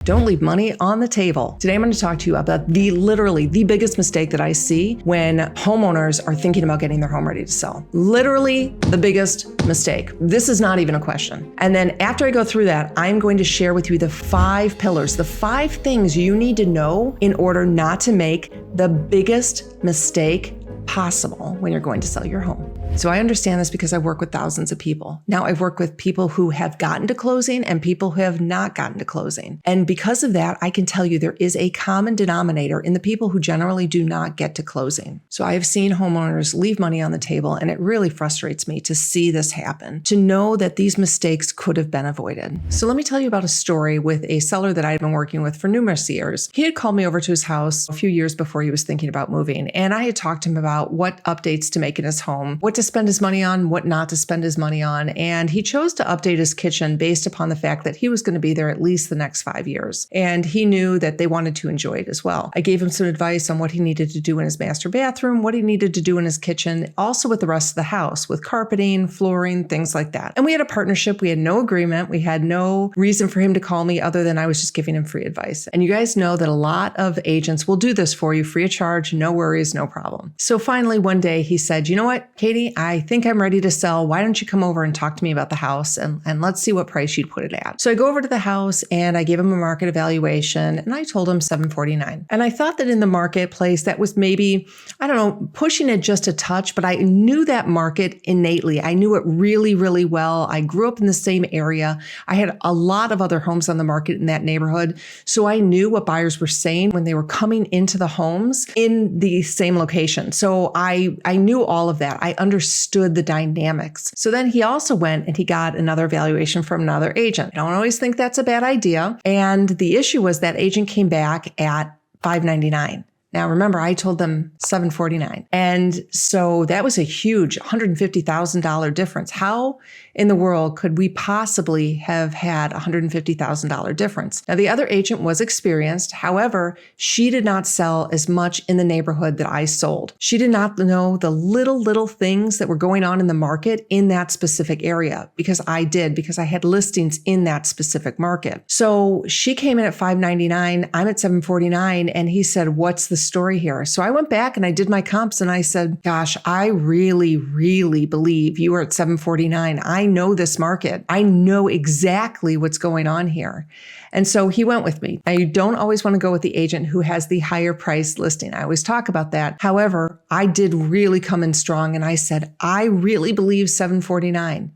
Don't leave money on the table. Today, I'm going to talk to you about literally the biggest mistake that I see when homeowners are thinking about getting their home ready to sell. Literally the biggest mistake. This is not even a question. And then after I go through that, I'm going to share with you the 5 pillars, the 5 things you need to know in order not to make the biggest mistake possible when you're going to sell your home. So I understand this because I work with thousands of people. Now I've worked with people who have gotten to closing and people who have not gotten to closing. And because of that, I can tell you there is a common denominator in the people who generally do not get to closing. So I have seen homeowners leave money on the table, and it really frustrates me to see this happen, to know that these mistakes could have been avoided. So let me tell you about a story with a seller that I had been working with for numerous years. He had called me over to his house a few years before he was thinking about moving, and I had talked to him about what updates to make in his home, what to spend his money on, what not to spend his money on. And he chose to update his kitchen based upon the fact that he was going to be there at least the next 5 years. And he knew that they wanted to enjoy it as well. I gave him some advice on what he needed to do in his master bathroom, what he needed to do in his kitchen, also with the rest of the house, with carpeting, flooring, things like that. And we had a partnership. We had no agreement. We had no reason for him to call me other than I was just giving him free advice. And you guys know that a lot of agents will do this for you free of charge, no worries, no problem. So finally, one day he said, you know what, Katie, I think I'm ready to sell. Why don't you come over and talk to me about the house and let's see what price you'd put it at. So I go over to the house and I gave him a market evaluation and I told him $749. And I thought that in the marketplace that was maybe, I don't know, pushing it just a touch, but I knew that market innately. I knew it really, really well. I grew up in the same area. I had a lot of other homes on the market in that neighborhood. So I knew what buyers were saying when they were coming into the homes in the same location. So I knew all of that. I understood the dynamics. So then he also went and he got another evaluation from another agent. I don't always think that's a bad idea. And the issue was that agent came back at $599. Now, remember, I told them $749. And so that was a huge $150,000 difference. How in the world could we possibly have had $150,000 difference? Now, the other agent was experienced. However, she did not sell as much in the neighborhood that I sold. She did not know the little things that were going on in the market in that specific area because I did, because I had listings in that specific market. So she came in at $599. I'm at $749. And he said, what's the story here? So I went back and I did my comps and I said, gosh, I really believe you are at $749. I know this market. I know exactly what's going on here. And so he went with me. Now, you don't always want to go with the agent who has the higher price listing. I always talk about that. However, I did really come in strong and I said, I really believe $749.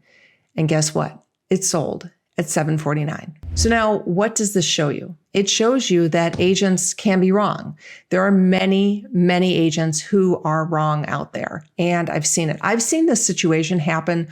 And guess what? It sold at $749. So now what does this show you? It shows you that agents can be wrong. There are many agents who are wrong out there. And I've seen it. I've seen this situation happen.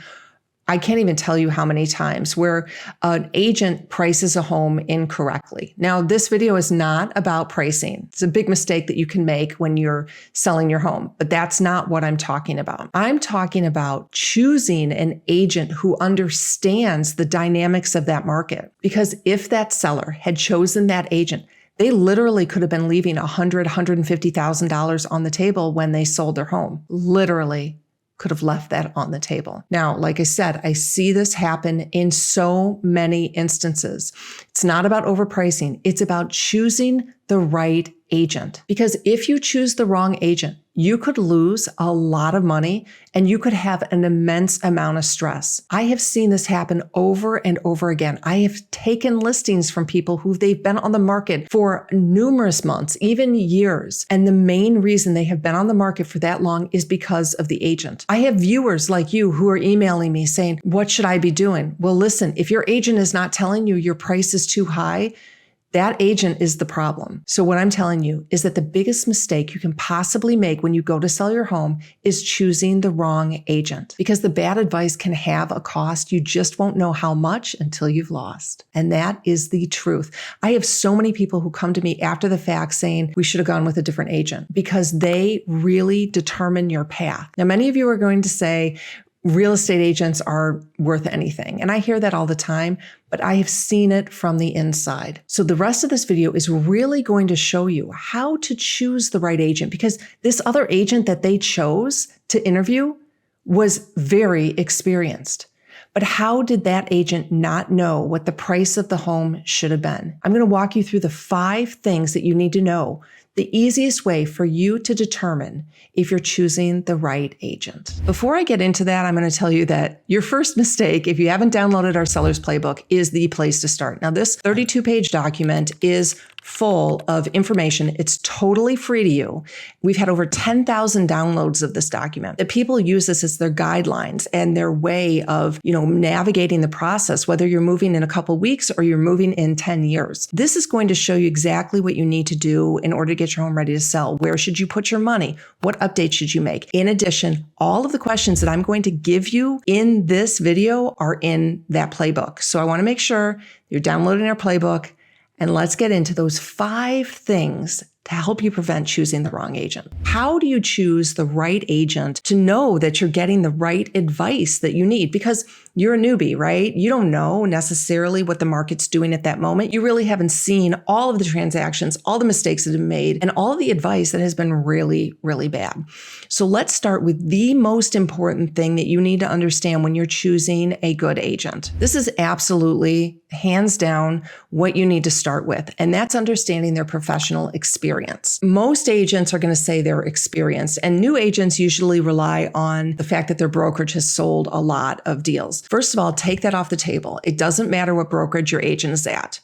I can't even tell you how many times where an agent prices a home incorrectly. Now, this video is not about pricing. It's a big mistake that you can make when you're selling your home, but that's not what I'm talking about. I'm talking about choosing an agent who understands the dynamics of that market. Because if that seller had chosen that agent, they literally could have been leaving $100,000, $150,000 on the table when they sold their home. Literally could have left that on the table. Now, like I said, I see this happen in so many instances. It's not about overpricing. It's about choosing the right agent. Because if you choose the wrong agent, you could lose a lot of money and you could have an immense amount of stress. I have seen this happen over and over again. I have taken listings from people who they've been on the market for numerous months, even years. And the main reason they have been on the market for that long is because of the agent. I have viewers like you who are emailing me saying, what should I be doing? Well, listen, if your agent is not telling you your price is too high, that agent is the problem. So what I'm telling you is that the biggest mistake you can possibly make when you go to sell your home is choosing the wrong agent, because the bad advice can have a cost. You just won't know how much until you've lost. And that is the truth. I have so many people who come to me after the fact saying we should have gone with a different agent because they really determine your path. Now, many of you are going to say, real estate agents are worth anything. And I hear that all the time, but I have seen it from the inside. So the rest of this video is really going to show you how to choose the right agent, because this other agent that they chose to interview was very experienced. But how did that agent not know what the price of the home should have been? I'm going to walk you through the 5 things that you need to know, the easiest way for you to determine if you're choosing the right agent. Before I get into that, I'm going to tell you that your first mistake, if you haven't downloaded our Seller's Playbook, is the place to start. Now, this 32-page document is full of information. It's totally free to you. We've had over 10,000 downloads of this document. The people use this as their guidelines and their way of, navigating the process, whether you're moving in a couple weeks or you're moving in 10 years. This is going to show you exactly what you need to do in order to get your home ready to sell. Where should you put your money? What updates should you make? In addition, all of the questions that I'm going to give you in this video are in that playbook. So I want to make sure you're downloading our playbook. And let's get into those 5 things to help you prevent choosing the wrong agent. How do you choose the right agent to know that you're getting the right advice that you need? Because you're a newbie, right? You don't know necessarily what the market's doing at that moment. You really haven't seen all of the transactions, all the mistakes that have been made, and all of the advice that has been really, really bad. So let's start with the most important thing that you need to understand when you're choosing a good agent. This is absolutely, hands down, what you need to start with, and that's understanding their professional experience. Most agents are going to say they're experienced, and new agents usually rely on the fact that their brokerage has sold a lot of deals. First of all, take that off the table. It doesn't matter what brokerage your agent is at.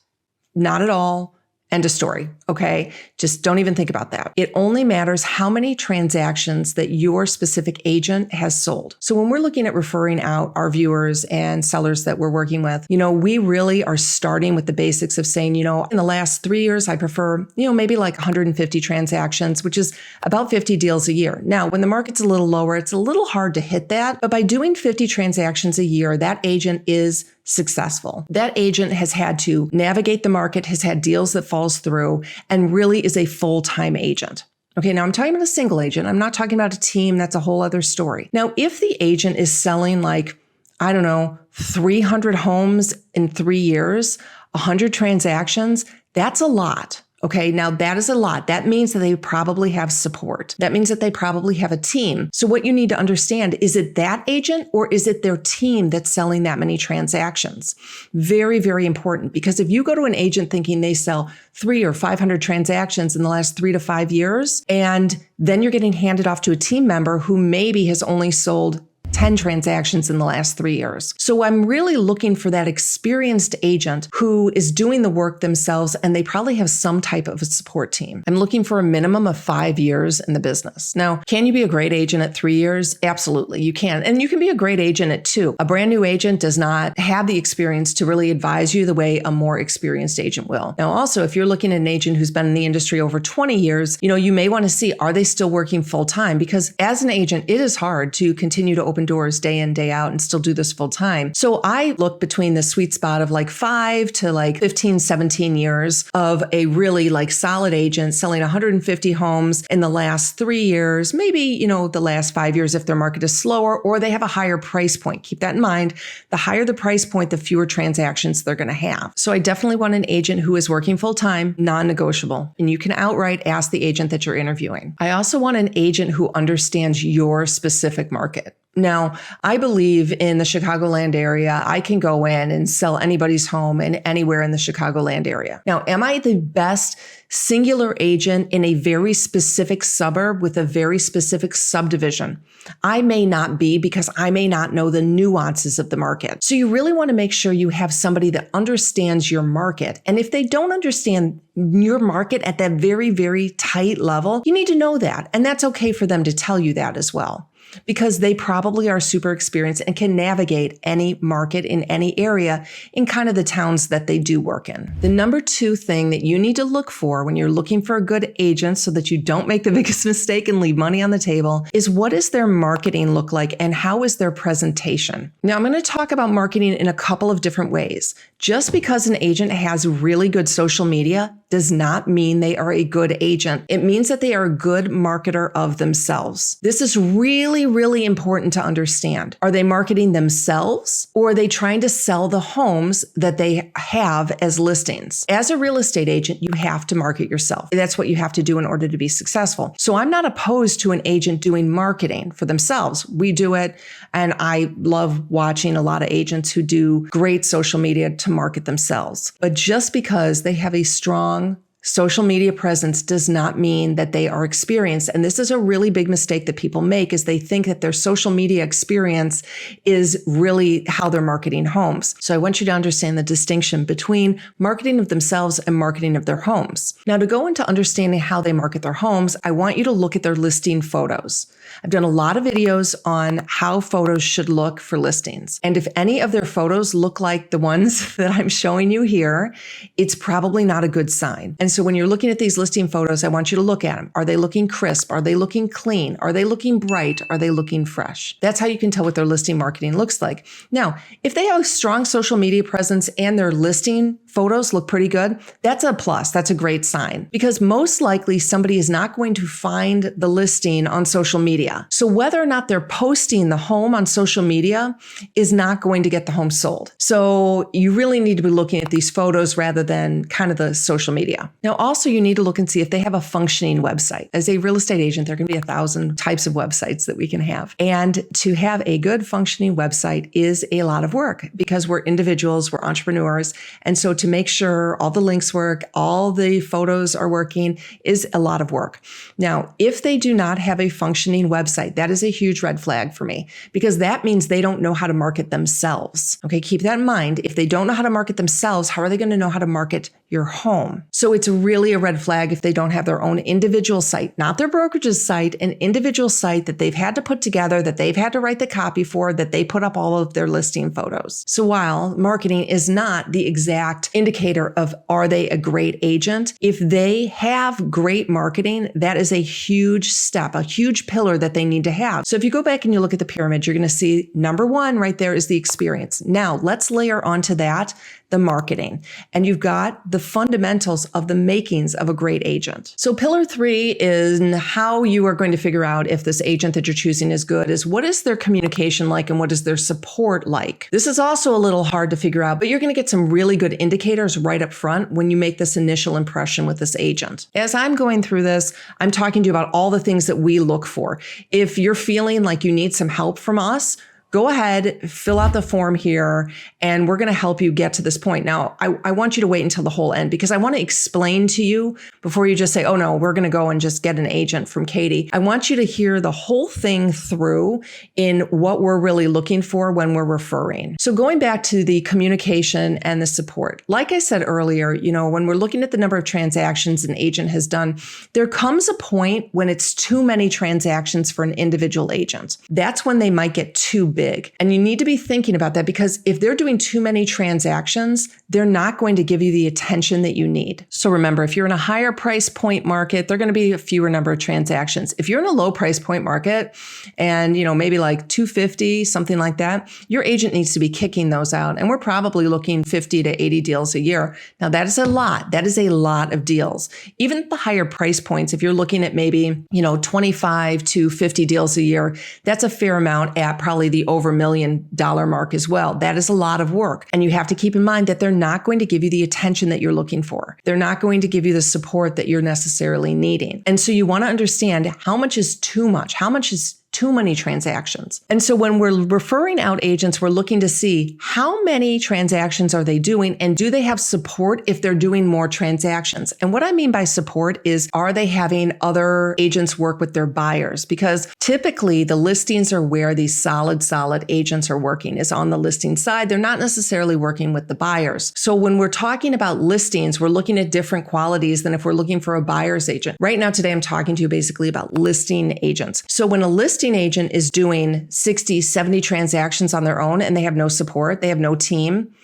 Not at all. End of story. Okay. Just don't even think about that. It only matters how many transactions that your specific agent has sold. So when we're looking at referring out our viewers and sellers that we're working with, we really are starting with the basics of saying, in the last 3 years, I prefer, maybe like 150 transactions, which is about 50 deals a year. Now, when the market's a little lower, it's a little hard to hit that. But by doing 50 transactions a year, that agent is successful. That agent has had to navigate the market, has had deals that falls through, and really is a full-time agent. Okay, now I'm talking about a single agent. I'm not talking about a team. That's a whole other story. Now, if the agent is selling 300 homes in 3 years, 100 transactions, that's a lot. Okay, now that is a lot. That means that they probably have support. That means that they probably have a team. So what you need to understand, is it that agent or is it their team that's selling that many transactions? Very, very important, because if you go to an agent thinking they sell 300 or 500 transactions in the last 3 to 5 years, and then you're getting handed off to a team member who maybe has only sold 10 transactions in the last 3 years. So I'm really looking for that experienced agent who is doing the work themselves, and they probably have some type of a support team. I'm looking for a minimum of 5 years in the business. Now, can you be a great agent at 3 years? Absolutely, you can. And you can be a great agent at 2. A brand new agent does not have the experience to really advise you the way a more experienced agent will. Now, also, if you're looking at an agent who's been in the industry over 20 years, you may want to see, are they still working full time? Because as an agent, it is hard to continue to open doors day in, day out and still do this full time. So I look between the sweet spot of 5 to 15, 17 years of a really solid agent selling 150 homes in the last 3 years, maybe, the last 5 years if their market is slower or they have a higher price point. Keep that in mind. The higher the price point, the fewer transactions they're going to have. So I definitely want an agent who is working full time, non-negotiable, and you can outright ask the agent that you're interviewing. I also want an agent who understands your specific market. Now, I believe in the Chicagoland area, I can go in and sell anybody's home in anywhere in the Chicagoland area. Now, am I the best singular agent in a very specific suburb with a very specific subdivision? I may not be, because I may not know the nuances of the market. So you really want to make sure you have somebody that understands your market. And if they don't understand your market at that very, very tight level, you need to know that. And that's okay for them to tell you that as well, because they probably are super experienced and can navigate any market in any area in kind of the towns that they do work in. The number 2 thing that you need to look for when you're looking for a good agent so that you don't make the biggest mistake and leave money on the table is, what does their marketing look like and how is their presentation? Now, I'm going to talk about marketing in a couple of different ways. Just because an agent has really good social media does not mean they are a good agent. It means that they are a good marketer of themselves. This is really, really important to understand. Are they marketing themselves, or are they trying to sell the homes that they have as listings? As a real estate agent, you have to market yourself. That's what you have to do in order to be successful. So I'm not opposed to an agent doing marketing for themselves. We do it, and I love watching a lot of agents who do great social media to market themselves. But just because they have a strong social media presence does not mean that they are experienced. And this is a really big mistake that people make, is they think that their social media experience is really how they're marketing homes. So I want you to understand the distinction between marketing of themselves and marketing of their homes. Now, to go into understanding how they market their homes, I want you to look at their listing photos. I've done a lot of videos on how photos should look for listings. And if any of their photos look like the ones that I'm showing you here, it's probably not a good sign. And so when you're looking at these listing photos, I want you to look at them. Are they looking crisp? Are they looking clean? Are they looking bright? Are they looking fresh? That's how you can tell what their listing marketing looks like. Now, if they have a strong social media presence and their listing photos look pretty good, that's a plus. That's a great sign, because most likely somebody is not going to find the listing on social media. So whether or not they're posting the home on social media is not going to get the home sold. So you really need to be looking at these photos rather than kind of the social media. Now, also you need to look and see if they have a functioning website. As a real estate agent, there can be 1,000 types of websites that we can have. And to have a good functioning website is a lot of work, because we're individuals, we're entrepreneurs. And so to make sure all the links work, all the photos are working is a lot of work. Now, if they do not have a functioning website, that is a huge red flag for me, because that means they don't know how to market themselves. Okay, keep that in mind. If they don't know how to market themselves, how are they going to know how to market your home? So it's really a red flag if they don't have their own individual site, not their brokerage's site, an individual site that they've had to put together, that they've had to write the copy for, that they put up all of their listing photos. So while marketing is not the exact indicator of are they a great agent, if they have great marketing, that is a huge step, a huge pillar that they need to have. So if you go back and you look at the pyramid, you're going to see number one right there is the experience. Now let's layer onto that the marketing. And you've got the fundamentals of the makings of a great agent. So pillar 3 is how you are going to figure out if this agent that you're choosing is good is what is their communication like and what is their support like? This is also a little hard to figure out, but you're going to get some really good indicators right up front when you make this initial impression with this agent. As I'm going through this, I'm talking to you about all the things that we look for. If you're feeling like you need some help from us, go ahead, fill out the form here, and we're going to help you get to this point. Now, I want you to wait until the whole end, because I want to explain to you before you just say, oh no, we're going to go and just get an agent from Kati. I want you to hear the whole thing through in what we're really looking for when we're referring. So going back to the communication and the support, like I said earlier, when we're looking at the number of transactions an agent has done, there comes a point when it's too many transactions for an individual agent. That's when they might get too big. And you need to be thinking about that, because if they're doing too many transactions, they're not going to give you the attention that you need. So remember, if you're in a higher price point market, they're going to be a fewer number of transactions. If you're in a low price point market and, maybe like 250, something like that, your agent needs to be kicking those out. And we're probably looking 50 to 80 deals a year. Now that is a lot. That is a lot of deals. Even at the higher price points, if you're looking at maybe, 25 to 50 deals a year, that's a fair amount at probably the over $1 million mark as well. That is a lot of work. And you have to keep in mind that they're not going to give you the attention that you're looking for. They're not going to give you the support that you're necessarily needing. And so you want to understand how much is too much, how much is too many transactions. And so when we're referring out agents, we're looking to see how many transactions are they doing, and do they have support if they're doing more transactions? And what I mean by support is, are they having other agents work with their buyers? Because typically the listings are where these solid agents are working, is on the listing side. They're not necessarily working with the buyers. So when we're talking about listings, we're looking at different qualities than if we're looking for a buyer's agent. Right now, today, I'm talking to you basically about listing agents. So when a listing agent is doing 60, 70 transactions on their own and they have no support, they have no team,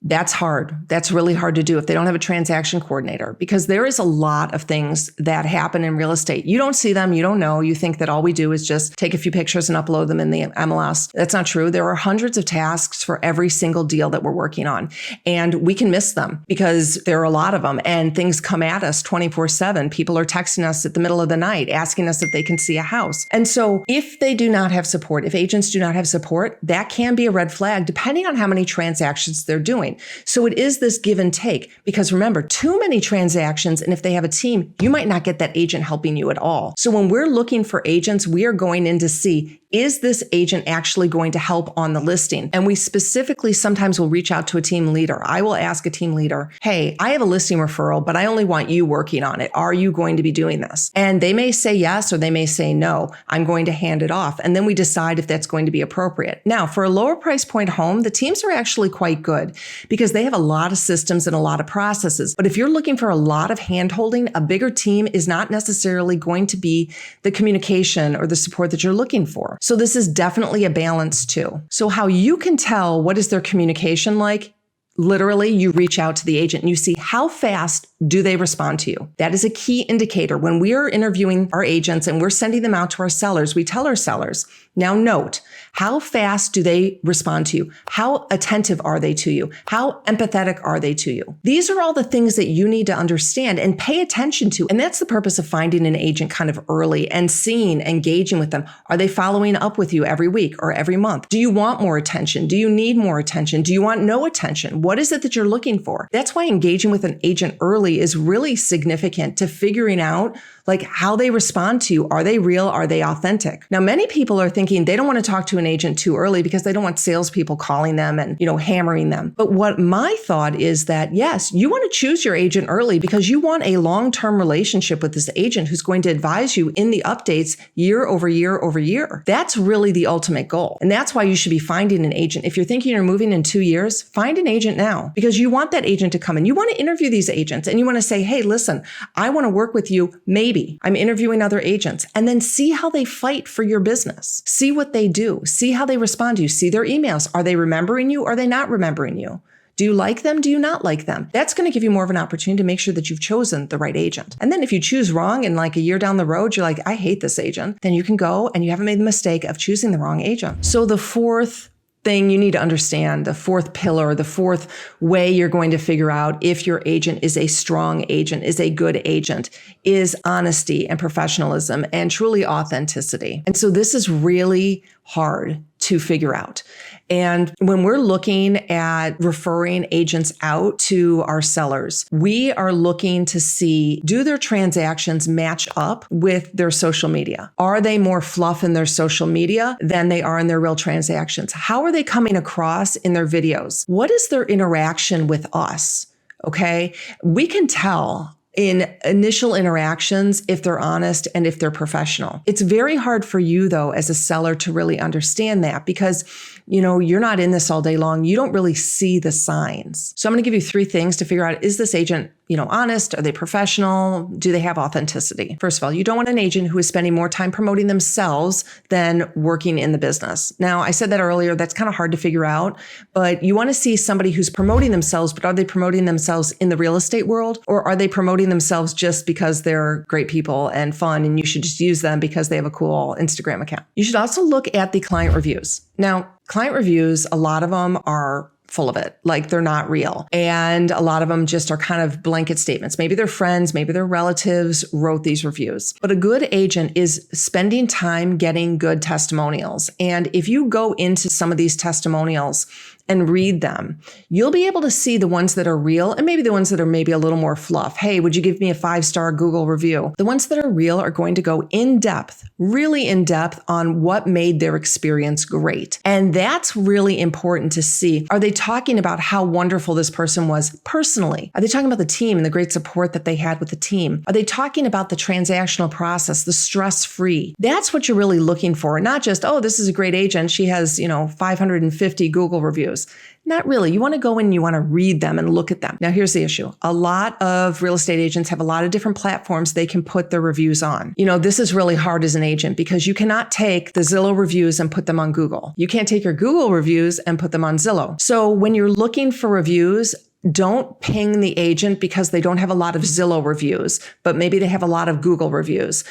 That's hard. That's really hard to do if they don't have a transaction coordinator, because there is a lot of things that happen in real estate. You don't see them. You don't know. You think that all we do is just take a few pictures and upload them in the MLS. That's not true. There are hundreds of tasks for every single deal that we're working on, and we can miss them because there are a lot of them and things come at us 24/7. People are texting us at the middle of the night, asking us if they can see a house. And so if they do not have support, if agents do not have support, that can be a red flag depending on how many transactions they're doing. So it is this give and take, because remember, too many transactions, and if they have a team, you might not get that agent helping you at all. So when we're looking for agents, we are going in to see, is this agent actually going to help on the listing? And we specifically sometimes will reach out to a team leader. I will ask a team leader, hey, I have a listing referral, but I only want you working on it. Are you going to be doing this? And they may say yes, or they may say no. I'm going to hand it off. And then we decide if that's going to be appropriate. Now, for a lower price point home, the teams are actually quite good because they have a lot of systems and a lot of processes. But if you're looking for a lot of hand-holding, a bigger team is not necessarily going to be the communication or the support that you're looking for. So this is definitely a balance too. So how you can tell what is their communication like? Literally, you reach out to the agent and you see how fast do they respond to you. That is a key indicator. When we are interviewing our agents and we're sending them out to our sellers, we tell our sellers, now note, how fast do they respond to you? How attentive are they to you? How empathetic are they to you? These are all the things that you need to understand and pay attention to. And that's the purpose of finding an agent kind of early and seeing, engaging with them. Are they following up with you every week or every month? Do you want more attention? Do you need more attention? Do you want no attention? What is it that you're looking for? That's why engaging with an agent early is really significant to figuring out like how they respond to you. Are they real? Are they authentic? Now, many people are thinking they don't want to talk to an agent too early because they don't want salespeople calling them and, hammering them. But what my thought is that, yes, you want to choose your agent early because you want a long-term relationship with this agent who's going to advise you in the updates year over year over year. That's really the ultimate goal. And that's why you should be finding an agent. If you're thinking you're moving in 2 years, find an agent now because you want that agent to come in. You want to interview these agents and you want to say, hey, listen, I want to work with you. Maybe I'm interviewing other agents, and then see how they fight for your business. See what they do. See how they respond to you. See their emails. Are they remembering you? Are they not remembering you? Do you like them? Do you not like them? That's going to give you more of an opportunity to make sure that you've chosen the right agent. And then if you choose wrong and like a year down the road, you're like, I hate this agent, then you can go and you haven't made the mistake of choosing the wrong agent. So the fourth thing you need to understand, the fourth pillar, the fourth way you're going to figure out if your agent is a strong agent, is a good agent, is honesty and professionalism and truly authenticity. And so this is really hard to figure out. And when we're looking at referring agents out to our sellers, we are looking to see, do their transactions match up with their social media? Are they more fluff in their social media than they are in their real transactions? How are they coming across in their videos? What is their interaction with us? Okay, we can tell in initial interactions if they're honest and if they're professional. It's very hard for you, though, as a seller to really understand that because, you're not in this all day long. You don't really see the signs. So I'm going to give you 3 things to figure out, is this agent, honest? Are they professional? Do they have authenticity? First of all, you don't want an agent who is spending more time promoting themselves than working in the business. Now, I said that earlier. That's kind of hard to figure out, but you want to see somebody who's promoting themselves, but are they promoting themselves in the real estate world, or are they promoting themselves just because they're great people and fun and you should just use them because they have a cool Instagram account? You should also look at the client reviews. Now, client reviews, a lot of them are full of it, like they're not real. And a lot of them just are kind of blanket statements. Maybe their friends, maybe their relatives wrote these reviews. But a good agent is spending time getting good testimonials. And if you go into some of these testimonials and read them, you'll be able to see the ones that are real and maybe the ones that are maybe a little more fluff. Hey, would you give me a 5-star Google review? The ones that are real are going to go in depth, really in depth on what made their experience great. And that's really important to see. Are they talking about how wonderful this person was personally? Are they talking about the team and the great support that they had with the team? Are they talking about the transactional process, the stress-free? That's what you're really looking for, not just, oh, this is a great agent. She has, 550 Google reviews. reviews. Not really. You want to go in and you want to read them and look at them. Now, here's the issue. A lot of real estate agents have a lot of different platforms they can put their reviews on. This is really hard as an agent because you cannot take the Zillow reviews and put them on Google. You can't take your Google reviews and put them on Zillow. So when you're looking for reviews, don't ping the agent because they don't have a lot of Zillow reviews, but maybe they have a lot of Google reviews.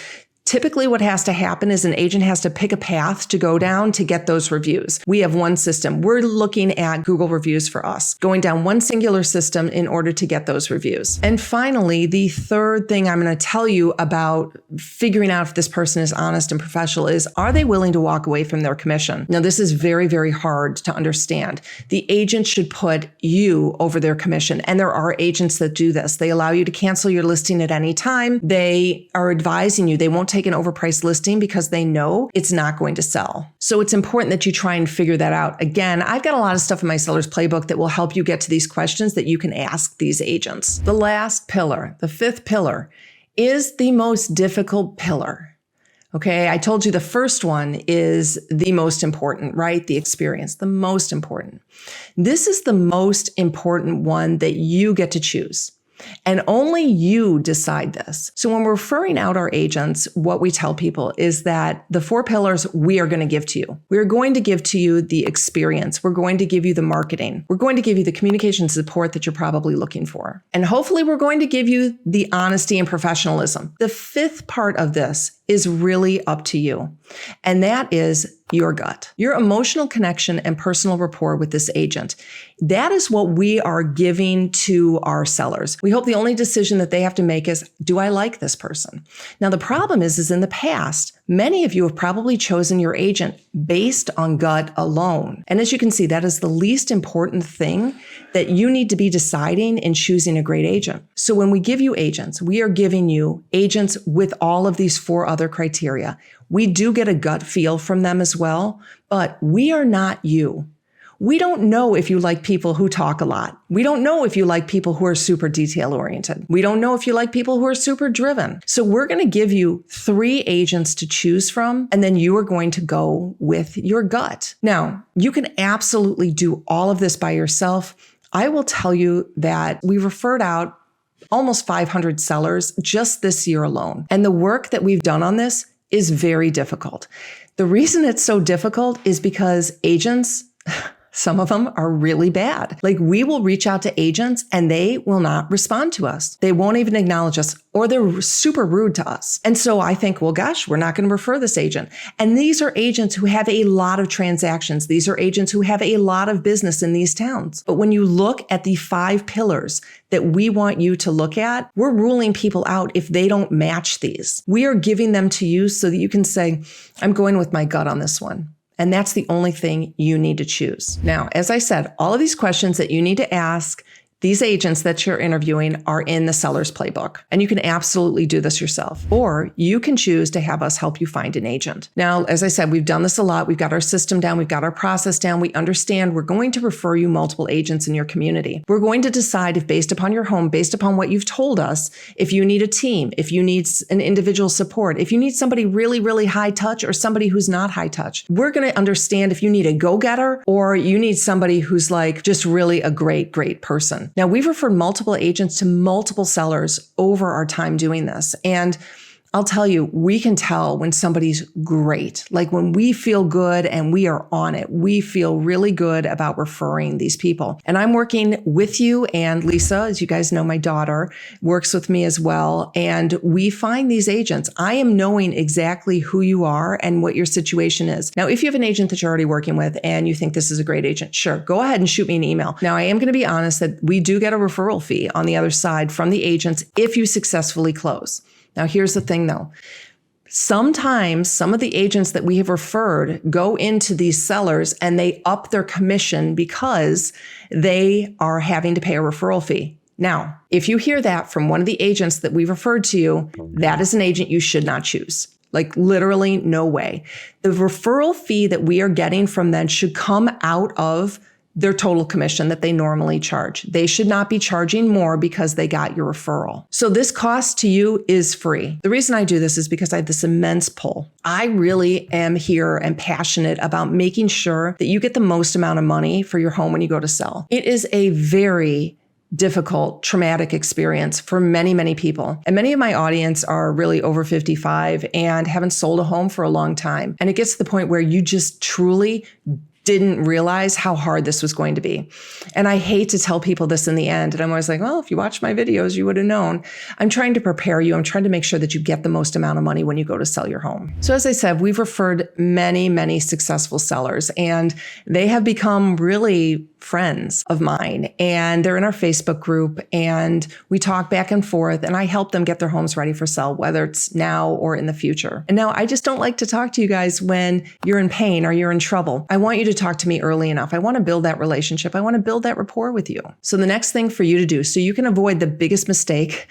Typically, what has to happen is an agent has to pick a path to go down to get those reviews. We have one system. We're looking at Google reviews for us, going down one singular system in order to get those reviews. And finally, the third thing I'm going to tell you about figuring out if this person is honest and professional is, are they willing to walk away from their commission? Now, this is very, very hard to understand. The agent should put you over their commission. And there are agents that do this. They allow you to cancel your listing at any time. They are advising you. They won't take an overpriced listing because they know it's not going to sell. So it's important that you try and figure that out. Again, I've got a lot of stuff in my seller's playbook that will help you get to these questions that you can ask these agents. The last pillar, the fifth pillar, is the most difficult pillar. Okay, I told you the first one is the most important, right? The experience, the most important. This is the most important one that you get to choose. And only you decide this. So when we're referring out our agents, what we tell people is that the 4 pillars we are going to give to you. We're going to give to you the experience. We're going to give you the marketing. We're going to give you the communication support that you're probably looking for. And hopefully we're going to give you the honesty and professionalism. The 5th part of this is really up to you. And that is your gut, your emotional connection and personal rapport with this agent. That is what we are giving to our sellers. We hope the only decision that they have to make is, do I like this person? Now, the problem is in the past, many of you have probably chosen your agent based on gut alone. And as you can see, that is the least important thing that you need to be deciding in choosing a great agent. So when we give you agents, we are giving you agents with all of these 4 other criteria. We do get a gut feel from them as well, but we are not you. We don't know if you like people who talk a lot. We don't know if you like people who are super detail oriented. We don't know if you like people who are super driven. So we're going to give you 3 agents to choose from, and then you are going to go with your gut. Now, you can absolutely do all of this by yourself. I will tell you that we referred out almost 500 sellers just this year alone. And the work that we've done on this is very difficult. The reason it's so difficult is because agents, some of them are really bad. Like, we will reach out to agents and they will not respond to us. They won't even acknowledge us, or they're super rude to us. And so I think, well, gosh, we're not going to refer this agent. And these are agents who have a lot of transactions. These are agents who have a lot of business in these towns. But when you look at the 5 pillars that we want you to look at, we're ruling people out if they don't match these. We are giving them to you so that you can say, I'm going with my gut on this one. And that's the only thing you need to choose. Now, as I said, all of these questions that you need to ask these agents that you're interviewing are in the seller's playbook, and you can absolutely do this yourself, or you can choose to have us help you find an agent. Now, as I said, we've done this a lot. We've got our system down. We've got our process down. We understand we're going to refer you multiple agents in your community. We're going to decide if, based upon your home, based upon what you've told us, if you need a team, if you need an individual support, if you need somebody really, really high touch or somebody who's not high touch. We're going to understand if you need a go-getter or you need somebody who's like just really a great, great person. Now, we've referred multiple agents to multiple sellers over our time doing this. And I'll tell you, we can tell when somebody's great. Like, when we feel good and we are on it, we feel really good about referring these people. And I'm working with you, and Lisa, as you guys know, my daughter, works with me as well. And we find these agents. I am knowing exactly who you are and what your situation is. Now, if you have an agent that you're already working with and you think this is a great agent, sure, go ahead and shoot me an email. Now, I am going to be honest that we do get a referral fee on the other side from the agents if you successfully close. Now, here's the thing though. Sometimes some of the agents that we have referred go into these sellers and they up their commission because they are having to pay a referral fee. Now, if you hear that from one of the agents that we've referred to you, that is an agent you should not choose. Like, literally no way. The referral fee that we are getting from them should come out of their total commission that they normally charge. They should not be charging more because they got your referral. So this cost to you is free. The reason I do this is because I have this immense pull. I really am here and passionate about making sure that you get the most amount of money for your home when you go to sell. It is a very difficult, traumatic experience for many, many people. And many of my audience are really over 55 and haven't sold a home for a long time. And it gets to the point where you just truly didn't realize how hard this was going to be. And I hate to tell people this in the end. And I'm always like, well, if you watched my videos, you would have known. I'm trying to prepare you. I'm trying to make sure that you get the most amount of money when you go to sell your home. So as I said, we've referred many, many successful sellers, and they have become really friends of mine, and they're in our Facebook group, and we talk back and forth, and I help them get their homes ready for sale, whether it's now or in the future. And now I just don't like to talk to you guys when you're in pain or you're in trouble. I want you to talk to me early enough. I want to build that relationship. I want to build that rapport with you. So the next thing for you to do, so you can avoid the biggest mistake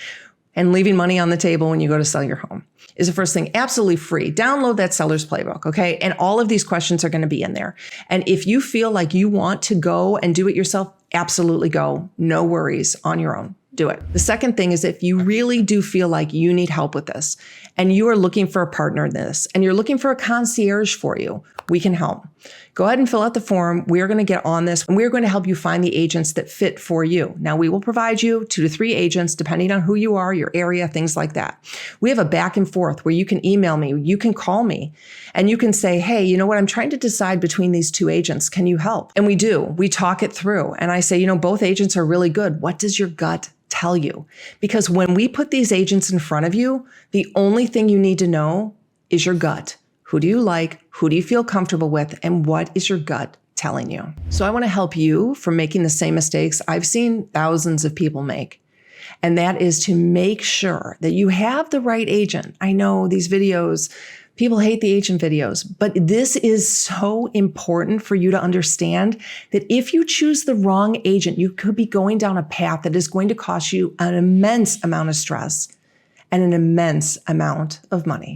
and leaving money on the table when you go to sell your home, is the first thing, absolutely free. Download that seller's playbook, okay? And all of these questions are going to be in there. And if you feel like you want to go and do it yourself, absolutely go. No worries, on your own. Do it. The second thing is, if you really do feel like you need help with this and you are looking for a partner in this and you're looking for a concierge for you, we can help. Go ahead and fill out the form. We're going to get on this, and we're going to help you find the agents that fit for you. Now, we will provide you 2 to 3 agents, depending on who you are, your area, things like that. We have a back and forth where you can email me, you can call me, and you can say, hey, you know what? I'm trying to decide between these 2 agents. Can you help? And we do. We talk it through. And I say, you know, both agents are really good. What does your gut tell you? Because when we put these agents in front of you, the only thing you need to know is your gut. Who do you like? Who do you feel comfortable with? And what is your gut telling you? So I want to help you from making the same mistakes I've seen thousands of people make. And that is to make sure that you have the right agent. I know these videos, people hate the agent videos, but this is so important for you to understand that if you choose the wrong agent, you could be going down a path that is going to cost you an immense amount of stress and an immense amount of money.